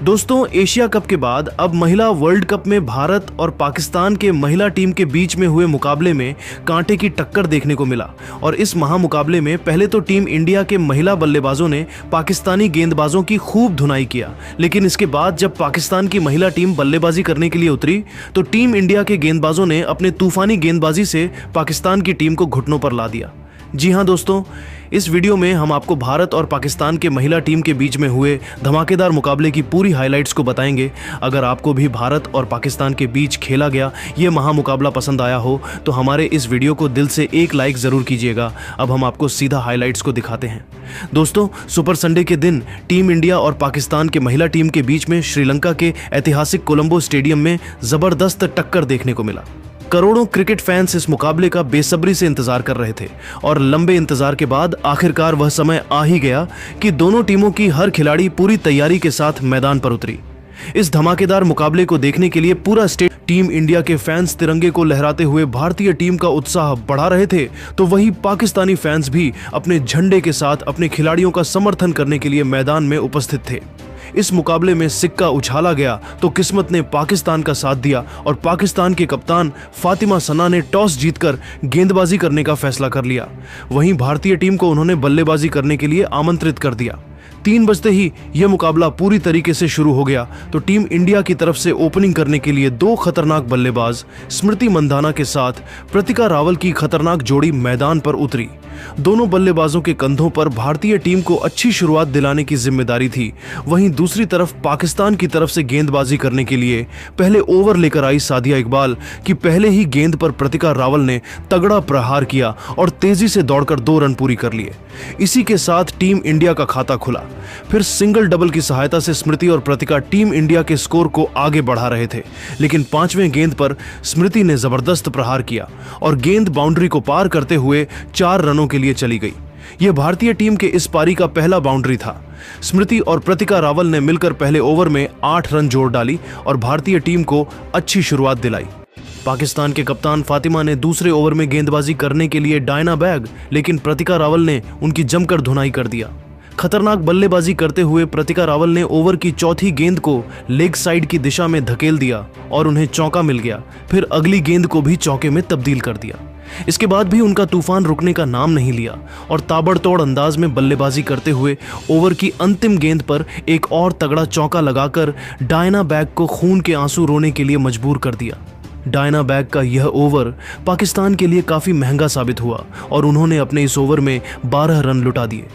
दोस्तों, Asia cup के बाद अब महिला वर्ल्ड कप में भारत और पाकिस्तान के महिला टीम के बीच में हुए मुकाबले में कांटे की टक्कर देखने को मिला। और इस महामुकाबले में पहले तो टीम इंडिया के महिला बल्लेबाजों ने पाकिस्तानी गेंदबाजों की खूब धुनाई किया, लेकिन इसके बाद जब पाकिस्तान की महिला टीम बल्लेबाजी करने के लिए उतरी तो टीम इंडिया के गेंदबाजों ने अपने तूफानी गेंदबाजी से पाकिस्तान की टीम को घुटनों पर ला दिया। जी हां दोस्तों, इस वीडियो में हम आपको भारत और पाकिस्तान के महिला टीम के बीच में हुए धमाकेदार मुकाबले की पूरी हाइलाइट्स को बताएंगे। अगर आपको भी भारत और पाकिस्तान के बीच खेला गया ये महामुकाबला पसंद आया हो तो हमारे इस वीडियो को दिल से एक लाइक जरूर कीजिएगा। अब हम आपको सीधा हाइलाइट्स को दिखाते हैं। दोस्तों, सुपर संडे के दिन टीम इंडिया और पाकिस्तान के महिला टीम के बीच में श्रीलंका के ऐतिहासिक कोलंबो स्टेडियम में जबरदस्त टक्कर देखने को मिला। करोड़ों क्रिकेट फैंस इस मुकाबले का बेसब्री से इंतजार कर रहे थे और लंबे इंतजार के बाद आखिरकार वह समय आ ही गया कि दोनों टीमों की हर खिलाड़ी पूरी तैयारी के साथ मैदान पर उतरी। इस धमाकेदार मुकाबले को देखने के लिए पूरा स्टेट टीम इंडिया के फैंस तिरंगे को लहराते हुए भारतीय टीम का उत्साह बढ़ा रहे थे, तो वही पाकिस्तानी फैंस भी अपने झंडे के साथ अपने खिलाड़ियों का समर्थन करने के लिए मैदान में उपस्थित थे। इस मुकाबले में सिक्का उछाला गया तो किस्मत ने पाकिस्तान का साथ दिया और पाकिस्तान के कप्तान फातिमा सना ने टॉस जीतकर गेंदबाजी करने का फैसला कर लिया। वहीं भारतीय टीम को उन्होंने बल्लेबाजी करने के लिए आमंत्रित कर दिया। 3 बजते ही यह मुकाबला पूरी तरीके से शुरू हो गया तो टीम इंडिया की तरफ से ओपनिंग करने के लिए 2 खतरनाक बल्लेबाज स्मृति मंधाना के साथ प्रतिका रावल की खतरनाक जोड़ी मैदान पर उतरी। दोनों बल्लेबाजों के कंधों पर भारतीय टीम को अच्छी शुरुआत दिलाने की जिम्मेदारी थी। वहीं दूसरी तरफ पाकिस्तान की तरफ से गेंदबाजी करने के लिए पहले ओवर लेकर आई सादिया इकबाल की पहले ही गेंद पर प्रतिका रावल ने तगड़ा प्रहार किया और तेजी से दौड़कर 2 रन पूरी कर लिए। इसी के साथ टीम इंडिया का खाता खुला। फिर सिंगल डबल की सहायता से स्मृति और प्रतिका टीम इंडिया के स्कोर को आगे बढ़ा रहे थे, लेकिन 5वें गेंद पर स्मृति ने जबरदस्त प्रहार किया और गेंद बाउंड्री को पार करते हुए 4 रनों के लिए चली गई। यह भारतीय टीम के इस पारी का पहला बाउंड्री था। स्मृति और प्रतिका रावल ने मिलकर पहले ओवर में 8 रन जोड़ डाली और भारतीय टीम को अच्छी शुरुआत दिलाई। पाकिस्तान के कप्तान फातिमा ने दूसरे ओवर में गेंदबाजी करने के लिए डायना बैग, लेकिन प्रतिका रावल ने उनकी जमकर धुनाई कर दिया। खतरनाक बल्लेबाजी करते हुए प्रतिका रावल ने ओवर की चौथी गेंद को लेग साइड की दिशा में धकेल दिया और उन्हें चौका मिल गया। फिर अगली गेंद को भी चौके में तब्दील कर दिया। इसके बाद भी उनका तूफान रुकने का नाम नहीं लिया और ताबड़तोड़ अंदाज में बल्लेबाजी करते हुए ओवर की अंतिम गेंद पर एक और तगड़ा चौका लगाकर डायना बैग को खून के आंसू रोने के लिए मजबूर कर दिया। डायना बैग का यह ओवर पाकिस्तान के लिए काफी महंगा साबित हुआ और उन्होंने अपने इस ओवर में 12 रन लुटा दिए।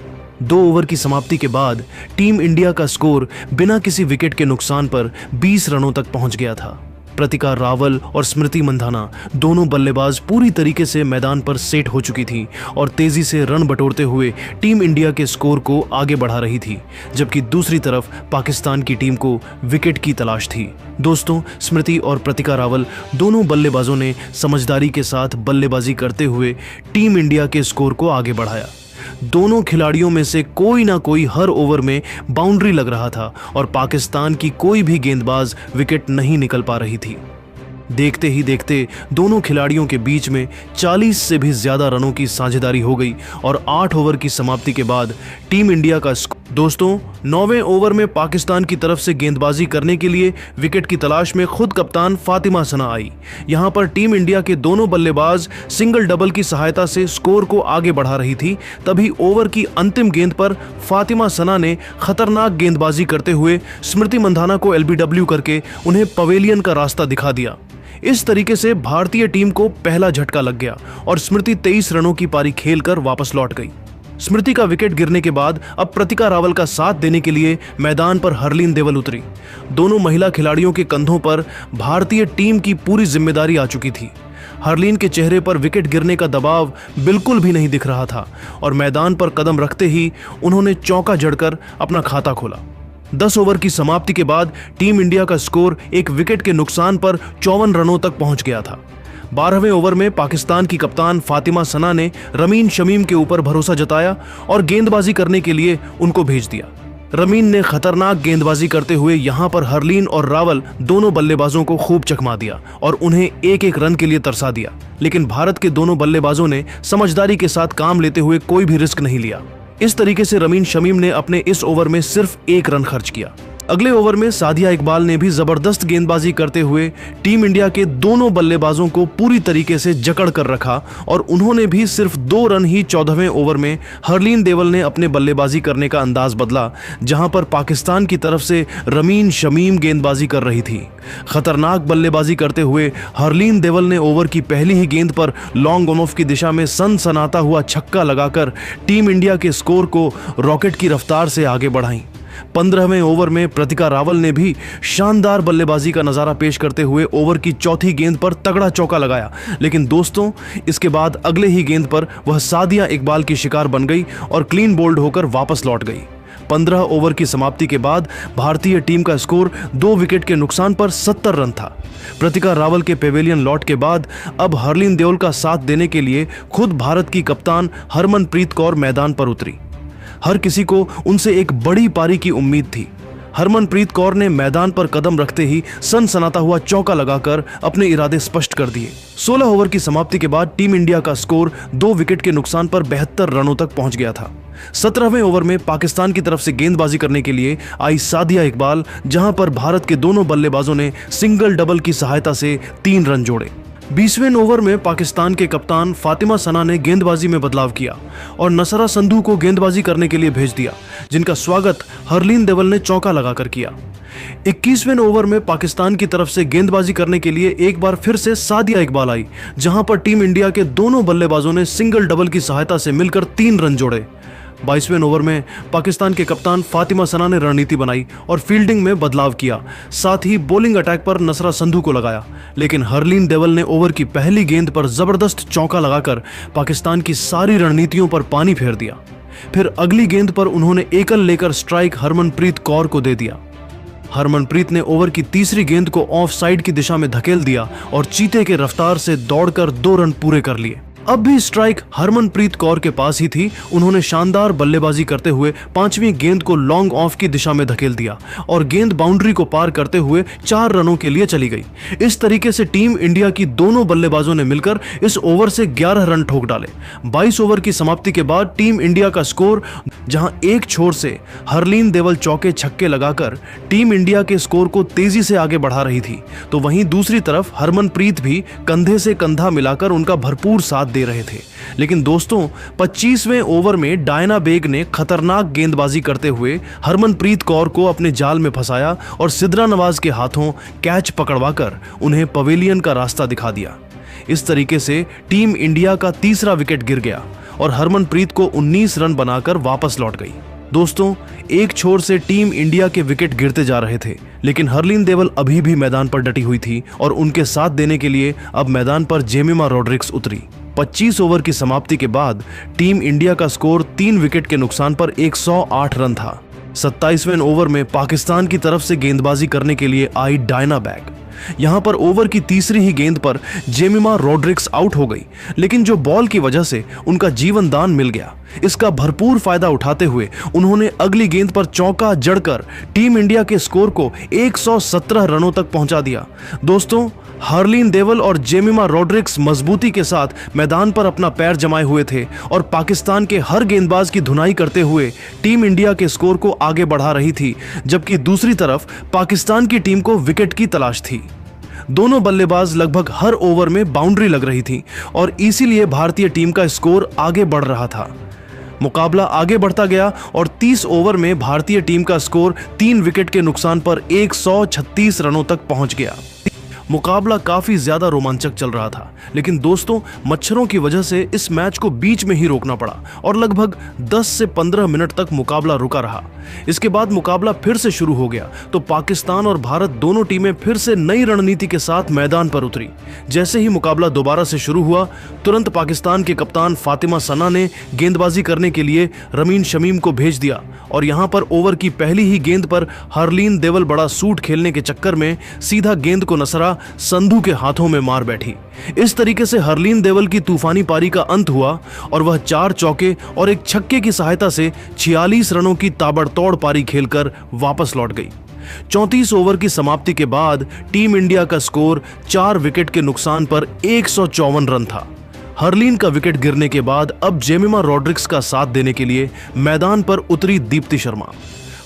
2 ओवर की समाप्ति के बाद टीम इंडिया का स्कोर बिना किसी विकेट के नुकसान पर 20 रनों तक पहुंच गया था। प्रतिका रावल और स्मृति मंधाना दोनों बल्लेबाज पूरी तरीके से मैदान पर सेट हो चुकी थी और तेजी से रन बटोरते हुए टीम इंडिया के स्कोर को आगे बढ़ा रही थी, जबकि दूसरी तरफ पाकिस्तान की टीम को विकेट की तलाश थी। दोस्तों, स्मृति और प्रतिका रावल दोनों बल्लेबाजों ने समझदारी के साथ बल्लेबाजी करते हुए टीम इंडिया के स्कोर को आगे बढ़ाया। दोनों खिलाड़ियों में से कोई ना कोई हर ओवर में बाउंड्री लग रहा था और पाकिस्तान की कोई भी गेंदबाज विकेट नहीं निकल पा रही थी। देखते ही देखते दोनों खिलाड़ियों के बीच में 40 से भी ज्यादा रनों की साझेदारी हो गई और 8 ओवर की समाप्ति के बाद टीम इंडिया का दोस्तों 9वें ओवर में पाकिस्तान की तरफ से गेंदबाजी करने के लिए विकेट की तलाश में खुद कप्तान फातिमा सना आई। यहां पर टीम इंडिया के दोनों बल्लेबाज सिंगल डबल की सहायता से स्कोर को आगे बढ़ा रही थी। तभी ओवर की अंतिम गेंद पर फातिमा सना ने खतरनाक गेंदबाजी करते हुए स्मृति मंधाना को LBW करके उन्हें पवेलियन का रास्ता दिखा दिया। इस तरीके से भारतीय टीम को पहला झटका लग गया और स्मृति 23 रनों की पारी खेलकर वापस लौट गई। स्मृति का विकेट गिरने के बाद अब प्रतिका रावल का साथ देने के लिए मैदान पर हरलीन देवल उतरी। दोनों महिला खिलाड़ियों के कंधों पर भारतीय टीम की पूरी जिम्मेदारी आ चुकी थी। हरलीन के चेहरे पर विकेट गिरने का दबाव बिल्कुल भी नहीं दिख रहा था और मैदान पर कदम रखते ही उन्होंने चौका जड़कर अपना खाता खोला। 10 ओवर की समाप्ति के बाद टीम इंडिया का स्कोर एक विकेट के नुकसान पर 54 रनों तक पहुंच गया था। 12वें ओवर में पाकिस्तान की कप्तान फातिमा सना ने रमीन शमीम के ऊपर भरोसा जताया और गेंदबाजी करने के लिए उनको भेज दिया। रमीन ने खतरनाक गेंदबाजी करते हुए यहां पर हरलीन और रावल दोनों बल्लेबाजों को खूब चकमा दिया और उन्हें एक रन के लिए तरसा दिया, लेकिन भारत के दोनों बल्लेबाजों ने समझदारी के साथ काम लेते हुए कोई भी रिस्क नहीं लिया। इस तरीके से रमीन शमीम ने अपने इस ओवर में सिर्फ 1 रन खर्च किया। अगले ओवर में सादिया इकबाल ने भी जबरदस्त गेंदबाजी करते हुए टीम इंडिया के दोनों बल्लेबाजों को पूरी तरीके से जकड़ कर रखा और उन्होंने भी सिर्फ 2 रन ही 14वें ओवर में हरलीन देवल ने अपने बल्लेबाजी करने का अंदाज बदला, जहां पर पाकिस्तान की तरफ से रमीन शमीम गेंदबाजी कर रही थी। खतरनाक बल्लेबाजी करते हुए हरलीन देवल ने ओवर की पहली ही गेंद पर लॉन्ग ऑन ऑफ की दिशा में सनसनाता हुआ छक्का लगाकर टीम इंडिया के स्कोर को रॉकेट की रफ्तार से आगे बढ़ाई। 15वें ओवर में प्रतिका रावल ने भी शानदार बल्लेबाजी का नजारा पेश करते हुए ओवर की चौथी गेंद पर तगड़ा चौका लगाया, लेकिन दोस्तों इसके बाद अगले ही गेंद पर वह सादिया इकबाल की शिकार बन गई और क्लीन बोल्ड होकर वापस लौट गई। 15 ओवर की समाप्ति के बाद भारतीय टीम का स्कोर 2 विकेट के नुकसान पर 70 रन था। प्रतिका रावल के पेवेलियन लौट के बाद अब हरलीन देवल का साथ देने के लिए खुद भारत की कप्तान हरमनप्रीत कौर मैदान पर उतरी। हर किसी को उनसे एक बड़ी पारी की उम्मीद थी। हरमनप्रीत कौर ने मैदान पर कदम रखते ही सनसनाता हुआ चौका लगाकर अपने इरादे स्पष्ट कर दिए। 16 ओवर की समाप्ति के बाद टीम इंडिया का स्कोर 2 विकेट के नुकसान पर 72 रनों तक पहुंच गया था। 17वें ओवर में पाकिस्तान की तरफ से गेंदबाजी करने के लिए आई सादिया इकबाल, जहां पर भारत के दोनों बल्लेबाजों ने सिंगल डबल की सहायता से 3 रन जोड़े। 20वें ओवर में पाकिस्तान के कप्तान फातिमा सना ने गेंदबाजी में बदलाव किया और नसरा संधू को गेंदबाजी करने के लिए भेज दिया, जिनका स्वागत हरलीन देवल ने चौका लगाकर किया। 21वें ओवर में पाकिस्तान की तरफ से गेंदबाजी करने के लिए एक बार फिर से सादिया इकबाल आई, जहां पर टीम इंडिया के दोनों बल्लेबाजों ने सिंगल डबल की सहायता से मिलकर 3 रन जोड़े। 22वें ओवर में पाकिस्तान के कप्तान फातिमा सना ने रणनीति बनाई और फील्डिंग में बदलाव किया, साथ ही बॉलिंग अटैक पर नसरा संधू को लगाया, लेकिन हरलीन देवल ने ओवर की पहली गेंद पर जबरदस्त चौका लगाकर पाकिस्तान की सारी रणनीतियों पर पानी फेर दिया। फिर अगली गेंद पर उन्होंने एकल लेकर स्ट्राइक हरमनप्रीत कौर को दे दिया। हरमनप्रीत ने ओवर की तीसरी गेंद को ऑफ साइड की दिशा में धकेल दिया और चीते के रफ्तार से दौड़कर 2 रन पूरे कर लिए। अब भी स्ट्राइक हरमनप्रीत कौर के पास ही थी। उन्होंने शानदार बल्लेबाजी करते हुए 5वीं गेंद को लॉन्ग ऑफ की दिशा में धकेल दिया और गेंद बाउंड्री को पार करते हुए 4 रनों के लिए चली गई। इस तरीके से टीम इंडिया की दोनों बल्लेबाजों ने मिलकर इस ओवर से 11 रन ठोक डाले। 22 ओवर की समाप्ति के बाद टीम इंडिया का स्कोर, जहां एक छोर से हरलीन देवल चौके छक्के लगाकर टीम इंडिया के स्कोर को तेजी से आगे बढ़ा रही थी, तो वहीं दूसरी तरफ हरमनप्रीत भी कंधे से कंधा मिलाकर उनका भरपूर साथ दे रहे थे। लेकिन दोस्तों 25वें ओवर में डायना बेग ने खतरनाक गेंदबाजी करते हुए हरमनप्रीत कौर को अपने जाल में फंसाया और सिद्रा नवाज के हाथों कैच पकड़वाकर उन्हें पवेलियन का रास्ता दिखा दिया। इस तरीके से टीम इंडिया का तीसरा विकेट गिर गया और हरमनप्रीत को 19 रन बनाकर वापस लौट गई। दोस्तों एक छोर से टीम इंडिया के विकेट गिरते जा रहे थे, लेकिन हरलीन देवल अभी भी मैदान पर डटी हुई थी और उनके साथ देने के लिए अब मैदान पर जेमिमा रॉड्रिक्स उतरी। 25 ओवर की समाप्ति के बाद टीम इंडिया का स्कोर 3 विकेट के नुकसान पर 108 रन था। 27वें ओवर में पाकिस्तान की तरफ से गेंदबाजी करने के लिए आई डायना बेग। यहां पर ओवर की तीसरी ही गेंद पर जेमिमा रॉड्रिक्स आउट हो गई, लेकिन जो बॉल की वजह से उनका जीवन दान मिल गया, इसका भरपूर फायदा उठाते हुए उन्होंने अगली गेंद पर चौका जड़कर टीम इंडिया के स्कोर को 117 रनों तक पहुंचा दिया। दोस्तों हरलीन देवल और जेमिमा रॉड्रिक्स मजबूती के साथ मैदान पर अपना पैर जमाए हुए थे और पाकिस्तान के हर गेंदबाज की धुनाई करते हुए टीम इंडिया के स्कोर को आगे बढ़ा रही थी, जबकि दूसरी तरफ पाकिस्तान की टीम को विकेट की तलाश थी। दोनों बल्लेबाज लगभग हर ओवर में बाउंड्री लग रही थी और इसीलिए भारतीय टीम का स्कोर आगे बढ़ रहा था। मुकाबला आगे बढ़ता गया और 30 ओवर में भारतीय टीम का स्कोर 3 विकेट के नुकसान पर 136 रनों तक पहुंच गया। मुकाबला काफी ज्यादा रोमांचक चल रहा था, लेकिन दोस्तों मच्छरों की वजह से इस मैच को बीच में ही रोकना पड़ा और लगभग 10 से 15 मिनट तक मुकाबला रुका रहा। इसके बाद मुकाबला फिर से शुरू हो गया तो पाकिस्तान और भारत दोनों टीमें फिर से नई रणनीति के साथ मैदान पर उतरी। जैसे ही मुकाबला दोबारा से शुरू हुआ, तुरंत पाकिस्तान के कप्तान फातिमा सना ने गेंदबाजी करने के लिए रमीन शमीम को भेज दिया और यहां पर ओवर की पहली ही गेंद पर हरलीन देवल बड़ा सूट खेलने के चक्कर में सीधा गेंद को नसरा संधू के हाथों में मार बैठी। इस तरीके से हरलीन देवल की तूफानी पारी का अंत हुआ और वह 4 चौके और एक छक्के की सहायता से 46 रनों की ताबड़तोड़ पारी खेलकर वापस लौट गई। 34 ओवर की समाप्ति के बाद टीम इंडिया का स्कोर 4 विकेट के नुकसान पर 154 रन था। हरलीन का विकेट गिरने के बाद अब जेमिमा रॉड्रिक्स का साथ देने के लिए मैदान पर उतरी दीप्ति शर्मा।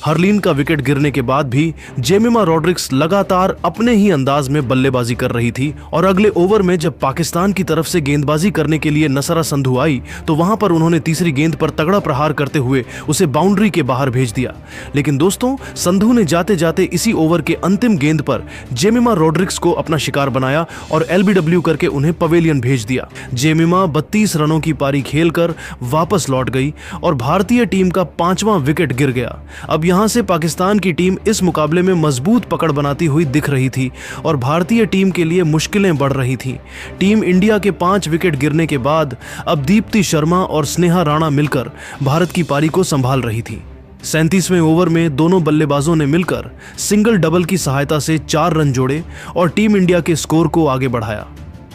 हरलीन का विकेट गिरने के बाद भी जेमिमा रॉड्रिक्स लगातार अपने ही अंदाज में बल्लेबाजी कर रही थी और अगले ओवर में जब पाकिस्तान की तरफ से गेंदबाजी करने के लिए नसरा संधू आई तो वहां पर उन्होंने तीसरी गेंद पर तगड़ा प्रहार करते हुए उसे बाउंड्री के बाहर भेज दिया। लेकिन दोस्तों, संधू ने जाते जाते इसी ओवर के अंतिम गेंद पर जेमिमा रॉड्रिक्स को अपना शिकार बनाया और एलबीडब्ल्यू करके उन्हें पवेलियन भेज दिया। जेमिमा 32 रनों की पारी खेलकर वापस लौट गई और भारतीय टीम का 5वां विकेट गिर गया। अब यहां से पाकिस्तान की टीम इस मुकाबले में मजबूत पकड़ बनाती हुई दिख रही थी और भारतीय टीम के लिए मुश्किलें बढ़ रही थीं। टीम इंडिया के 5 विकेट गिरने के बाद अब दीप्ति शर्मा और स्नेहा राणा मिलकर भारत की पारी को संभाल रही थी। 37वें ओवर में दोनों बल्लेबाजों ने मिलकर सिंगल डबल की सहायता से 4 रन जोड़े और टीम इंडिया के स्कोर को आगे बढ़ाया।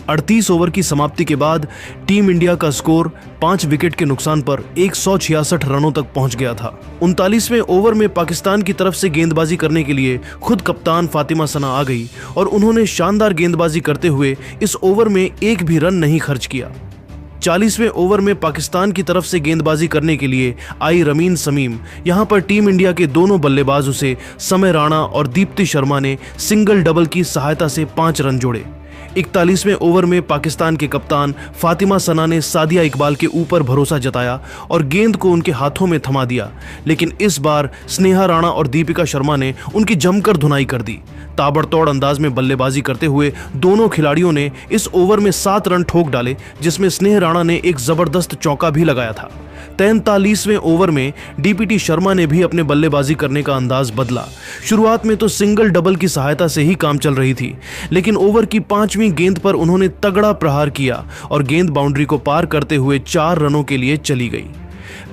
38 ओवर की समाप्ति के बाद टीम इंडिया का स्कोर 5 विकेट के नुकसान पर 166 रनों तक पहुंच गया था। 39वें ओवर में पाकिस्तान की तरफ से गेंदबाजी करने के लिए खुद कप्तान फातिमा सना आ गई और उन्होंने शानदार गेंदबाजी करते हुए इस ओवर में एक भी रन नहीं खर्च किया। 40वें ओवर में पाकिस्तान की तरफ से गेंदबाजी करने के लिए आई रमीन समीम। यहां पर टीम इंडिया के दोनों बल्लेबाजों से समय राणा और दीप्ति शर्मा ने सिंगल डबल की सहायता से 5 रन जोड़े। 41वें ओवर में पाकिस्तान के कप्तान फातिमा सना ने सादिया इकबाल के ऊपर भरोसा जताया और गेंद को उनके हाथों में थमा दिया, लेकिन इस बार स्नेहा राणा और दीपिका शर्मा ने उनकी जमकर धुनाई कर दी। ताबड़तोड़ अंदाज में बल्लेबाजी करते हुए दोनों खिलाड़ियों ने इस ओवर में 7 रन ठोक डाले, जिसमें स्नेहा राणा ने एक जबरदस्त चौका भी लगाया था। 43वें ओवर में डीपीटी शर्मा ने भी अपने बल्लेबाजी करने का अंदाज बदला। शुरुआत में तो सिंगल डबल की सहायता से ही काम चल रही थी, लेकिन ओवर की 5वीं गेंद पर उन्होंने तगड़ा प्रहार किया और गेंद बाउंड्री को पार करते हुए 4 रनों के लिए चली गई।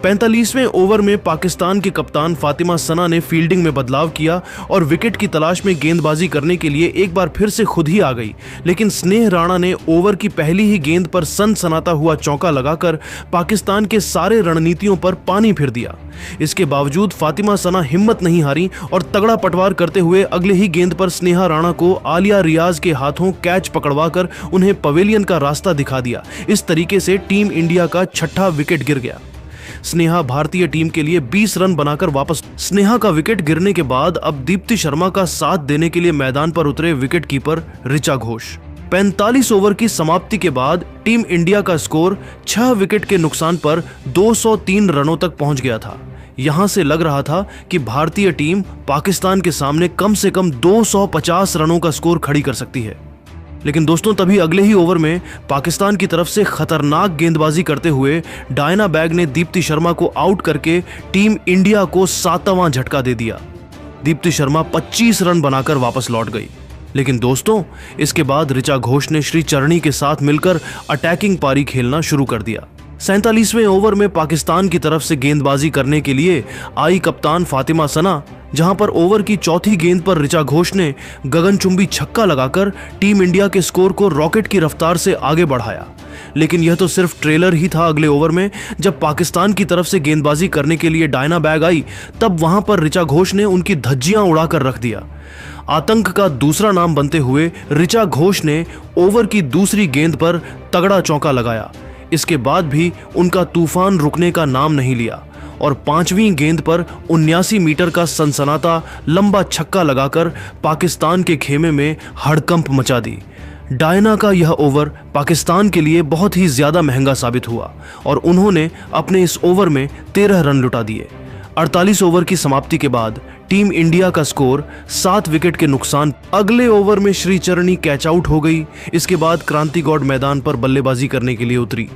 45वें ओवर में पाकिस्तान के कप्तान फातिमा सना ने फील्डिंग में बदलाव किया और विकेट की तलाश में गेंदबाजी करने के लिए एक बार फिर से खुद ही आ गई, लेकिन स्नेह राणा ने ओवर की पहली ही गेंद पर सनसनाता हुआ चौका लगाकर पाकिस्तान के सारे रणनीतियों पर पानी फिर दिया। इसके बावजूद फातिमा सना हिम्मत नहीं हारी और तगड़ा पटवार करते हुए अगले ही गेंद पर स्नेहा राणा को आलिया रियाज के हाथों कैच पकड़वाकर उन्हें पवेलियन का रास्ता दिखा दिया। इस तरीके से टीम इंडिया का 6ठा विकेट गिर गया। स्नेहा भारतीय टीम के लिए 20 रन बनाकर वापस। स्नेहा का विकेट गिरने के बाद अब दीप्ति शर्मा का साथ देने के लिए मैदान पर उतरे wicket keeper Richa Ghosh. 45 over की समाप्ति के बाद टीम इंडिया का स्कोर 6 विकेट के नुकसान पर 203 रनों तक पहुंच गया था। यहां से लग रहा था कि भारतीय टीम पाकिस्तान के सामने कम से कम 250 रनों का स्कोर खड़ी कर सकती है। लेकिन दोस्तों, तभी अगले ही ओवर में पाकिस्तान की तरफ से खतरनाक गेंदबाजी करते हुए डायना बैग ने दीप्ति शर्मा को आउट करके टीम इंडिया को 7वां झटका दे दिया। दीप्ति शर्मा 25 रन बनाकर वापस लौट गई। लेकिन दोस्तों, इसके बाद ऋचा घोष ने श्री चरणी के साथ मिलकर अटैकिंग पारी खेलना शुरू कर दिया। 47वें ओवर में पाकिस्तान की तरफ से गेंदबाजी करने के लिए आई कप्तान फातिमा सना, जहां पर ओवर की चौथी गेंद पर ऋचा घोष ने गगनचुंबी छक्का लगाकर टीम इंडिया के स्कोर को रॉकेट की रफ्तार से आगे बढ़ाया। लेकिन यह तो सिर्फ ट्रेलर ही था। अगले ओवर में जब पाकिस्तान की तरफ से गेंदबाजी करने के लिए डायना बैग आई, तब वहां पर ऋचा घोष ने उनकी धज्जियां उड़ाकर रख दिया। आतंक का दूसरा नाम बनते हुए ऋचा घोष ने ओवर की दूसरी गेंद पर तगड़ा चौका लगाया। इसके बाद भी उनका तूफान रुकने का नाम नहीं लिया और 5वीं गेंद पर 79 मीटर का सनसनाता लंबा छक्का लगाकर पाकिस्तान के खेमे में हड़कंप मचा दी। डायना का यह ओवर पाकिस्तान के लिए बहुत ही ज्यादा महंगा साबित हुआ और उन्होंने अपने इस ओवर में 13 रन लुटा दिए। 48 ओवर की समाप्ति के बाद टीम इंडिया का स्कोर 7 विकेट के नुकसान। अगले ओवर में श्री चरणी कैच आउट हो गई। इसके बाद क्रांति गौड़ मैदान पर बल्लेबाजी करने के लिए उतरी।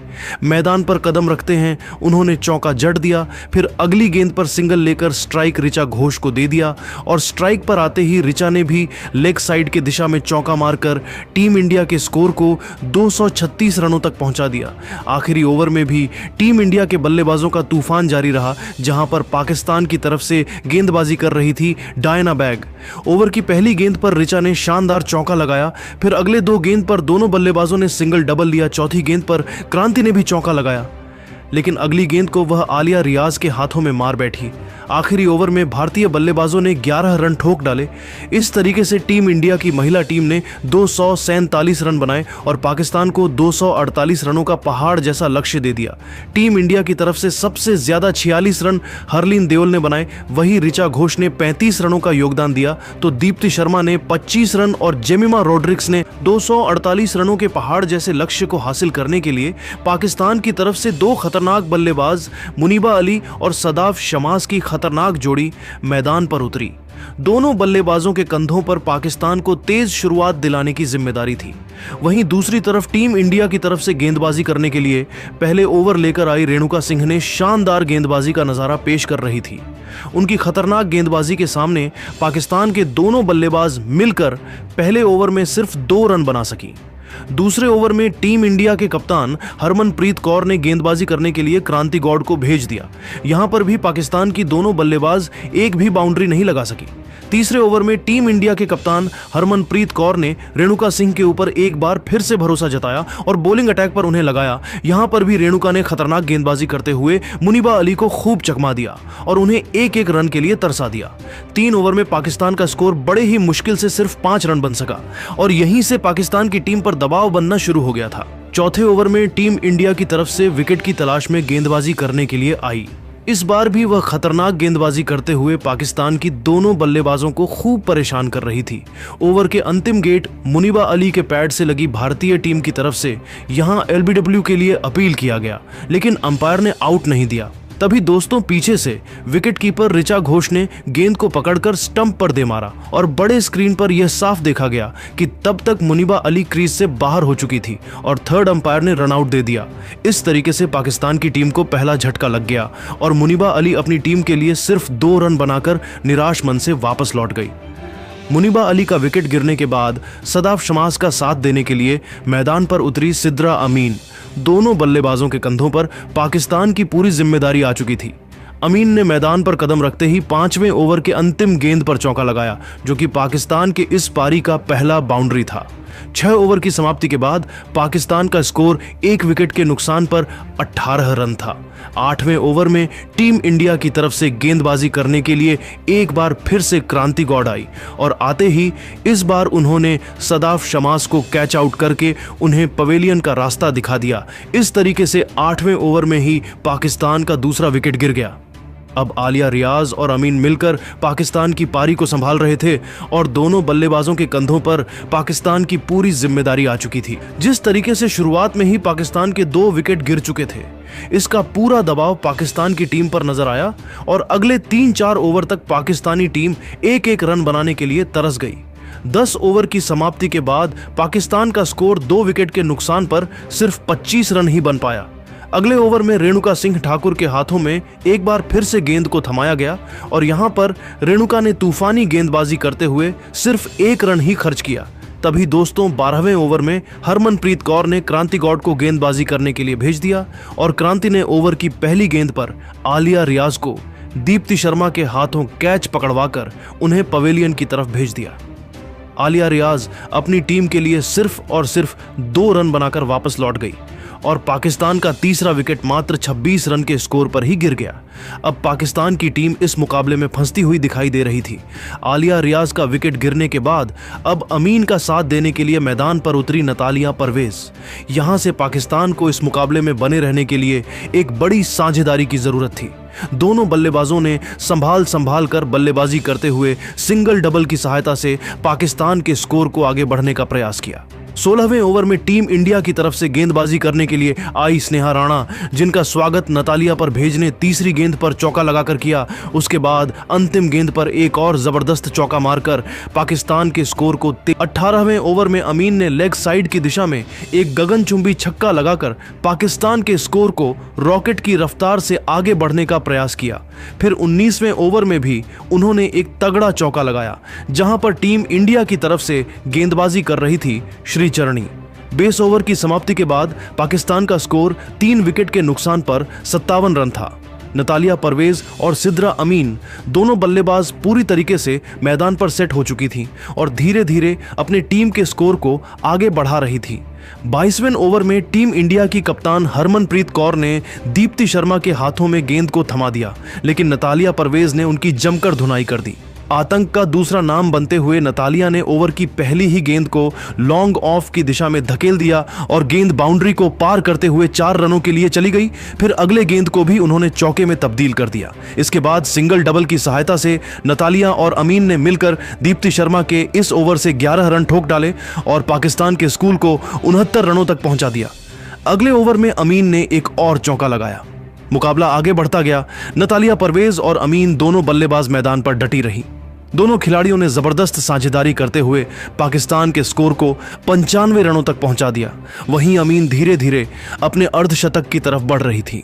मैदान पर कदम रखते हैं उन्होंने चौका जड़ दिया, फिर अगली गेंद पर सिंगल लेकर स्ट्राइक ऋचा घोष को दे दिया और स्ट्राइक पर आते ही ऋचा ने भी लेग साइड के दिशा में चौका मारकर टीम इंडिया के स्कोर को 236 रनों तक पहुंचा दिया। आखिरी ओवर में भी टीम इंडिया के बल्लेबाजों का तूफान जारी रहा, जहां पर पाकिस्तान की तरफ से गेंदबाजी कर रही थी डायना बैग। ओवर की पहली गेंद पर ऋचा ने शानदार चौका लगाया, फिर अगले 2 गेंद पर दोनों बल्लेबाजों ने सिंगल डबल लिया। चौथी गेंद पर क्रांति ने भी चौका लगाया। लेकिन अगली गेंद को वह आलिया रियाज के हाथों में मार बैठी। आखिरी ओवर में भारतीय बल्लेबाजों ने 11 रन ठोक डाले। इस तरीके से टीम इंडिया की महिला टीम ने 247 रन बनाए और पाकिस्तान को 248 रनों का पहाड़ जैसा लक्ष्य दे दिया। टीम इंडिया की तरफ से सबसे ज्यादा 46 रन हरलीन देओल ने बनाए, वहीं ऋचा घोष ने 35 रनों का योगदान दिया तो दीप्ति शर्मा ने 25 रन और जेमिमा रोड्रिग्स ने 248 रनों के पहाड़ जैसे लक्ष्य को हासिल करने के लिए पाकिस्तान की तरफ से दो खतरनाक बल्लेबाज मुनीबा अली और सदाफ शमास की खतरनाक जोड़ी मैदान पर उतरी। दोनों बल्लेबाजों के कंधों पर पाकिस्तान को तेज शुरुआत दिलाने की जिम्मेदारी थी। वहीं दूसरी तरफ टीम इंडिया की तरफ से गेंदबाजी करने के लिए पहले ओवर लेकर आई रेणुका सिंह ने शानदार गेंदबाजी का नजारा पेश कर रही थी। उनकी खतरनाक गेंदबाजी के सामने पाकिस्तान के दोनों बल्लेबाज मिलकर पहले ओवर में सिर्फ 2 रन बना सकी। दूसरे ओवर में टीम इंडिया के कप्तान हरमनप्रीत कौर ने गेंदबाजी करने के लिए क्रांति गौड़ को भेज दिया। यहां पर भी पाकिस्तान की दोनों बल्लेबाज एक भी बाउंड्री नहीं लगा सकी। तीसरे ओवर में टीम इंडिया के कप्तान हरमनप्रीत कौर ने रेणुका सिंह के ऊपर एक बार फिर से भरोसा जताया और बॉलिंग अटैक पर उन्हें लगाया। यहां पर भी रेणुका ने खतरनाक गेंदबाजी करते हुए मुनीबा अली को खूब चकमा दिया और उन्हें एक एक रन के लिए तरसा दिया। 3 ओवर में पाकिस्तान का स्कोर बड़े ही मुश्किल से सिर्फ 5 रन बन सका और यहीं से पाकिस्तान की टीम पर दबाव बनना शुरू हो गया था। चौथे ओवर में टीम इंडिया की तरफ से विकेट की तलाश में गेंदबाजी करने के लिए आई। इस बार भी वह खतरनाक गेंदबाजी करते हुए पाकिस्तान की दोनों बल्लेबाजों को खूब परेशान कर रही थी। ओवर के अंतिम गेट मुनीबा अली के पैड से लगी भारतीय टीम की तरफ से यहां एलबीडब्ल्यू के लिए अपील किया गया, लेकिन अंपायर ने आउट नहीं दिया। तभी दोस्तों पीछे से विकेट कीपर ऋचा घोष ने गेंद को पकड़कर स्टंप पर दे मारा और बड़े स्क्रीन पर यह साफ देखा गया कि तब तक मुनीबा अली क्रीज से बाहर हो चुकी थी और थर्ड अंपायर ने रन आउट दे दिया। इस तरीके से पाकिस्तान की टीम को पहला झटका लग गया और मुनीबा अली अपनी टीम के लिए सिर्फ 2 रन बनाकर निराश मन से वापस लौट गई। मुनीबा अली का विकेट गिरने के बाद सदाफ शमास का साथ देने के लिए मैदान पर उतरी सिद्रा अमीन। दोनों बल्लेबाजों के कंधों पर पाकिस्तान की पूरी जिम्मेदारी आ चुकी थी। अमीन ने मैदान पर कदम रखते ही 5वें ओवर के अंतिम गेंद पर चौका लगाया, जो कि पाकिस्तान के इस पारी का पहला बाउंड्री था। 6 ओवर की समाप्ति के बाद पाकिस्तान का स्कोर 1 विकेट के नुकसान पर 18 रन था। 8वें ओवर में टीम इंडिया की तरफ से गेंदबाजी करने के लिए एक बार फिर से क्रांति गौड़ आई और आते ही इस बार उन्होंने सदाफ शमास को कैच आउट करके उन्हें पवेलियन का रास्ता दिखा दिया। इस तरीके से 8वें ओवर में ही पाकिस्तान का दूसरा विकेट गिर गया। अब आलिया रियाज और अमीन मिलकर पाकिस्तान की पारी को संभाल रहे थे और दोनों बल्लेबाजों के कंधों पर पाकिस्तान की पूरी जिम्मेदारी आ चुकी थी। जिस तरीके से शुरुआत में ही पाकिस्तान के 2 विकेट गिर चुके थे, इसका पूरा दबाव पाकिस्तान की टीम पर नजर आया और अगले 3-4 ओवर तक पाकिस्तानी टीम एक रन बनाने के लिए तरस गई। 10 ओवर की समाप्ति के बाद पाकिस्तान का स्कोर 2 विकेट के नुकसान पर सिर्फ 25 रन ही बन पाया। अगले ओवर में रेणुका सिंह ठाकुर के हाथों में एक बार फिर से गेंद को थमाया गया और यहां पर रेणुका ने तूफानी गेंदबाजी करते हुए सिर्फ 1 रन ही खर्च किया। तभी दोस्तों 12वें ओवर में हरमनप्रीत कौर ने क्रांति गौड़ को गेंदबाजी करने के लिए भेज दिया और क्रांति ने ओवर की पहली गेंद पर आलिया रियाज को दीप्ति शर्मा के हाथों कैच पकड़वाकर उन्हें पवेलियन की तरफ भेज दिया। आलिया रियाज अपनी टीम के लिए सिर्फ और सिर्फ 2 रन बनाकर वापस लौट गई और पाकिस्तान का तीसरा विकेट मात्र 26 रन के स्कोर पर ही गिर गया। अब पाकिस्तान की टीम इस मुकाबले में फंसती हुई दिखाई दे रही थी। आलिया रियाज का विकेट गिरने के बाद अब अमीन का साथ देने के लिए मैदान पर उतरी नतालिया परवेज। यहां से पाकिस्तान को इस मुकाबले में बने रहने के लिए एक बड़ी साझेदारी की जरूरत थी। दोनों बल्लेबाजों ने संभाल कर बल्लेबाजी करते हुए सिंगल डबल की सहायता से पाकिस्तान के स्कोर को आगे बढ़ने का प्रयास किया। 16वें ओवर में टीम इंडिया की तरफ से गेंदबाजी करने के लिए आई स्नेहा राणा, जिनका स्वागत नतालिया परवेज ने तीसरी गेंद पर चौका लगाकर किया। उसके बाद अंतिम गेंद पर एक और जबरदस्त चौका मारकर पाकिस्तान के स्कोर को 18वें ओवर में अमीन ने लेग साइड की दिशा में एक गगनचुंबी छक्का लगाकर पाकिस्तान के स्कोर को रॉकेट की रफ्तार से आगे बढ़ने का प्रयास किया। फिर 19वें ओवर में भी उन्होंने एक तगड़ा चौका लगाया, जहां पर टीम इंडिया की तरफ से गेंदबाजी कर रही थी श्रीचरणी। 20 ओवर की समाप्ति के बाद पाकिस्तान का स्कोर 3 विकेट के नुकसान पर 57 रन था। नतालिया परवेज और सिद्रा अमीन दोनों बल्लेबाज पूरी तरीके से मैदान पर सेट हो चुकी थीं और धीरे धीरे अपने टीम के स्कोर को आगे बढ़ा रही थी। 22वें ओवर में टीम इंडिया की कप्तान हरमनप्रीत कौर ने दीप्ति शर्मा के हाथों में गेंद को थमा दिया, लेकिन नतालिया परवेज ने उनकी जमकर धुनाई कर दी। आतंक का दूसरा नाम बनते हुए नतालिया ने ओवर की पहली ही गेंद को लॉन्ग ऑफ की दिशा में धकेल दिया और गेंद बाउंड्री को पार करते हुए 4 रनों के लिए चली गई। फिर अगले गेंद को भी उन्होंने चौके में तब्दील कर दिया। इसके बाद सिंगल डबल की सहायता से नतालिया और अमीन ने मिलकर दीप्ति शर्मा के इस ओवर से 11 रन ठोक डाले और पाकिस्तान के स्कूल को 69 रनों तक पहुंचा दिया। अगले ओवर में अमीन ने एक और चौका लगाया। मुकाबला आगे बढ़ता गया। नतालिया परवेज और अमीन दोनों बल्लेबाज मैदान पर डटी रही। दोनों खिलाड़ियों ने जबरदस्त साझेदारी करते हुए पाकिस्तान के स्कोर को 95 रनों तक पहुंचा दिया। वहीं अमीन धीरे धीरे अपने अर्धशतक की तरफ बढ़ रही थी।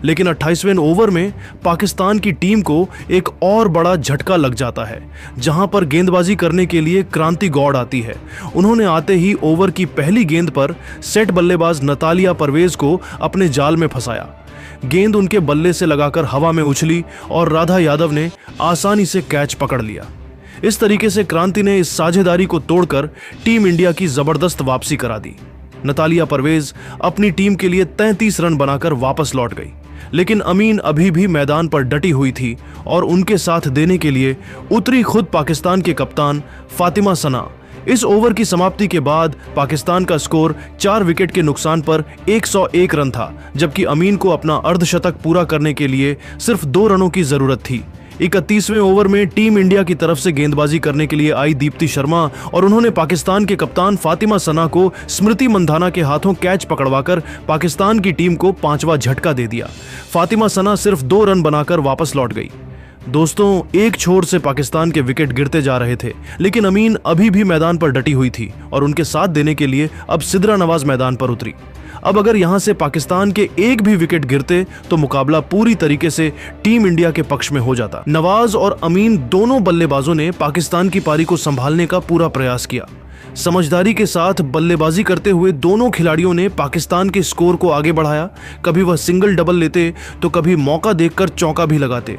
लेकिन 28वें ओवर में पाकिस्तान की टीम को एक और बड़ा झटका लग जाता है, जहां पर गेंदबाजी करने के लिए क्रांति गौड़ आती है। उन्होंने आते ही ओवर की पहली गेंद पर सेट बल्लेबाज नतालिया परवेज को अपने जाल में फंसाया। गेंद उनके बल्ले से लगाकर हवा में उछली और राधा यादव ने आसानी से कैच पकड़ लिया। इस तरीके से क्रांति ने इस साझेदारी को तोड़कर टीम इंडिया की जबरदस्त वापसी करा दी। नतालिया परवेज अपनी टीम के लिए 33 रन बनाकर वापस लौट गई, लेकिन अमीन अभी भी मैदान पर डटी हुई थी और उनके साथ देने के लिए उतरी खुद पाकिस्तान के कप्तान फातिमा सना। इस ओवर की समाप्ति के बाद पाकिस्तान का स्कोर 4 विकेट के नुकसान पर 101 रन था, जबकि अमीन को अपना अर्धशतक पूरा करने के लिए सिर्फ 2 रनों की जरूरत थी। 31वें ओवर में टीम इंडिया की तरफ से गेंदबाजी करने के लिए आई दीप्ति शर्मा और उन्होंने पाकिस्तान के कप्तान फातिमा सना को स्मृति मंधाना के हाथों कैच पकड़वाकर पाकिस्तान की टीम को 5वां झटका दे दिया। फातिमा सना सिर्फ 2 रन बनाकर वापस लौट गई। दोस्तों, एक छोर से पाकिस्तान के विकेट गिरते जा रहे थे, लेकिन अमीन अभी भी मैदान पर डटी हुई थी और उनके साथ देने के लिए अब सिद्रा नवाज मैदान पर उतरी। अब अगर यहां से पाकिस्तान के एक भी विकेट गिरते तो मुकाबला पूरी तरीके से टीम इंडिया के पक्ष में हो जाता। नवाज और अमीन दोनों बल्लेबाजों ने पाकिस्तान की पारी को संभालने का पूरा प्रयास किया। समझदारी के साथ बल्लेबाजी करते हुए दोनों खिलाड़ियों ने पाकिस्तान के स्कोर को आगे बढ़ाया। कभी वह सिंगल डबल लेते तो कभी मौका देखकर चौका भी लगाते।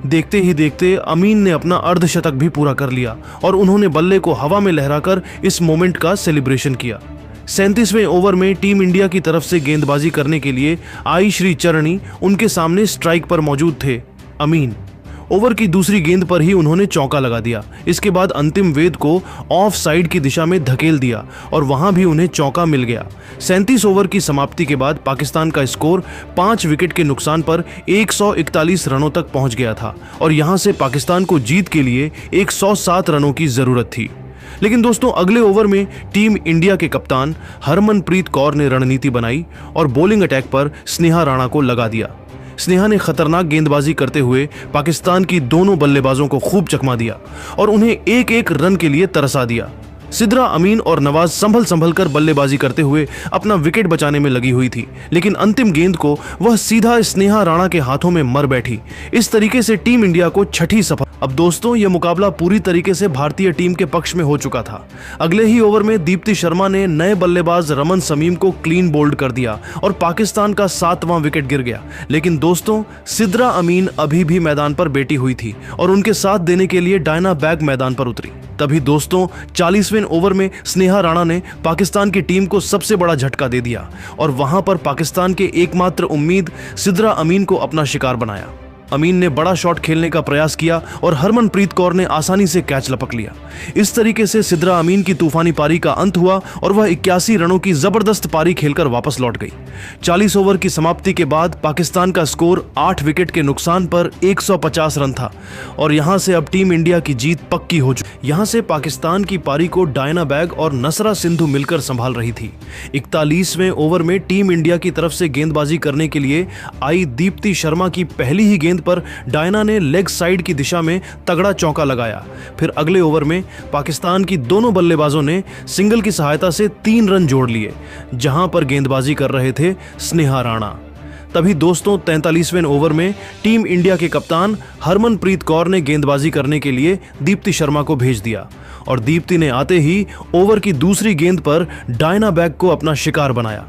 देखते ही देखते अमीन ने अपना अर्धशतक भी पूरा कर लिया और उन्होंने बल्ले को हवा में लहराकर इस मोमेंट का सेलिब्रेशन किया। 37वें ओवर में टीम इंडिया की तरफ से गेंदबाजी करने के लिए आई श्री चरणी उनके सामने स्ट्राइक पर मौजूद थे। अमीन ओवर की दूसरी गेंद पर ही उन्होंने चौका लगा दिया। इसके बाद अंतिम वेद को ऑफ साइड की दिशा में धकेल दिया और वहां भी उन्हें चौका मिल गया। 37 ओवर की समाप्ति के बाद पाकिस्तान का स्कोर 5 विकेट के नुकसान पर 141 रनों तक पहुंच गया था और यहां से पाकिस्तान को जीत के लिए 107 रनों की जरूरत थी। लेकिन दोस्तों, अगले ओवर में टीम इंडिया के कप्तान हरमनप्रीत कौर ने रणनीति बनाई और बॉलिंग अटैक पर स्नेहा राणा को लगा दिया। स्नेहा ने खतरनाक गेंदबाजी करते हुए पाकिस्तान की दोनों बल्लेबाजों को खूब चकमा दिया और उन्हें एक एक रन के लिए तरसा दिया। सिद्रा, अमीन और नवाज संभल कर बल्लेबाजी करते हुए अपना विकेट बचाने में लगी हुई थी, लेकिन अंतिम गेंद को वह सीधा स्नेहा राणा के हाथों में मर बैठी। इस तरीके से टीम इंडिया को छठी सफल। अब दोस्तों, यह मुकाबला पूरी तरीके से भारतीय टीम के पक्ष में हो चुका था। अगले ही ओवर में दीप्ति शर्मा ने नए बल्लेबाज रमन शमीम को क्लीन बोल्ड कर दिया और पाकिस्तान का 7वां विकेट गिर गया। लेकिन दोस्तों, सिद्रा अमीन अभी भी मैदान पर बैठी हुई थी और उनके साथ देने के लिए डायना बैग मैदान पर उतरी। तभी दोस्तों, 40वें ओवर में स्नेहा राणा ने पाकिस्तान की टीम को सबसे बड़ा झटका दे दिया और वहां पर पाकिस्तान के एकमात्र उम्मीद सिद्रा अमीन को अपना शिकार बनाया। अमीन ने बड़ा शॉट खेलने का प्रयास किया और हरमनप्रीत कौर ने आसानी से कैच लपक लिया। इस तरीके से सिद्रा अमीन की तूफानी पारी का अंत हुआ और वह 81 रनों की जबरदस्त पारी खेलकर वापस लौट गई। 40 ओवर की समाप्ति के बाद पाकिस्तान का स्कोर 8 विकेट के नुकसान पर 150 रन था और यहां से अब टीम इंडिया की जीत पक्की हो चुकी। यहां से पाकिस्तान की पारी को डायना बैग और नसरा सिंधु मिलकर संभाल रही थी। 41वें ओवर में टीम इंडिया की तरफ से गेंदबाजी करने के लिए आई दीप्ति शर्मा की पहली ही गेंद पर डायना ने लेग साइड की दिशा में तगड़ा चौका लगाया। फिर अगले ओवर में पाकिस्तान की दोनों बल्लेबाजों ने सिंगल की सहायता से 3 रन जोड़ लिए, जहां पर गेंदबाजी कर रहे थे स्नेहा राणा। तभी दोस्तों, 43वें ओवर में टीम इंडिया के कप्तान हरमनप्रीत कौर ने गेंदबाजी करने के लिए दीप्ति शर्मा को भेज दिया और दीप्ति ने आते ही ओवर की दूसरी गेंद पर डायना बैग को अपना शिकार बनाया।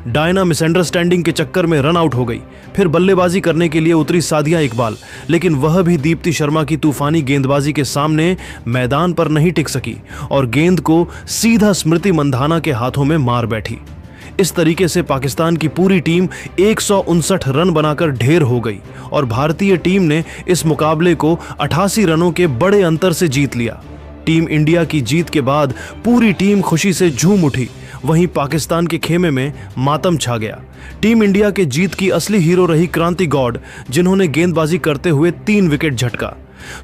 डायना मिसअंडरस्टैंडिंग के चक्कर में रन आउट हो गई। फिर बल्लेबाजी करने के लिए उतरी सादिया इकबाल, लेकिन वह भी दीप्ति शर्मा की तूफानी गेंदबाजी के सामने मैदान पर नहीं टिक सकी और गेंद को सीधा स्मृति मंधाना के हाथों में मार बैठी। इस तरीके से पाकिस्तान की पूरी टीम 159 रन बनाकर ढेर हो गई और भारतीय टीम ने इस मुकाबले को 88 रनों के बड़े अंतर से जीत लिया। टीम इंडिया की जीत के बाद पूरी टीम खुशी से झूम उठी, वहीं पाकिस्तान के खेमे में मातम छा गया। टीम इंडिया के जीत की असली हीरो रही क्रांति गौड़, जिन्होंने गेंदबाजी करते हुए 3 विकेट झटका।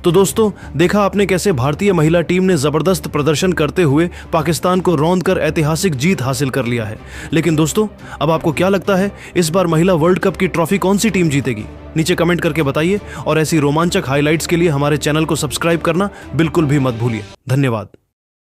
तो दोस्तों, देखा आपने कैसे भारतीय महिला टीम ने जबरदस्त प्रदर्शन करते हुए पाकिस्तान को रौंदकर ऐतिहासिक जीत हासिल कर लिया है। लेकिन दोस्तों, अब आपको क्या लगता है, इस बार महिला वर्ल्ड कप की ट्रॉफी कौन सी टीम जीतेगी? नीचे कमेंट करके बताइए और ऐसी रोमांचक हाइलाइट्स के लिए हमारे चैनल को सब्सक्राइब करना बिल्कुल भी मत भूलिए। धन्यवाद।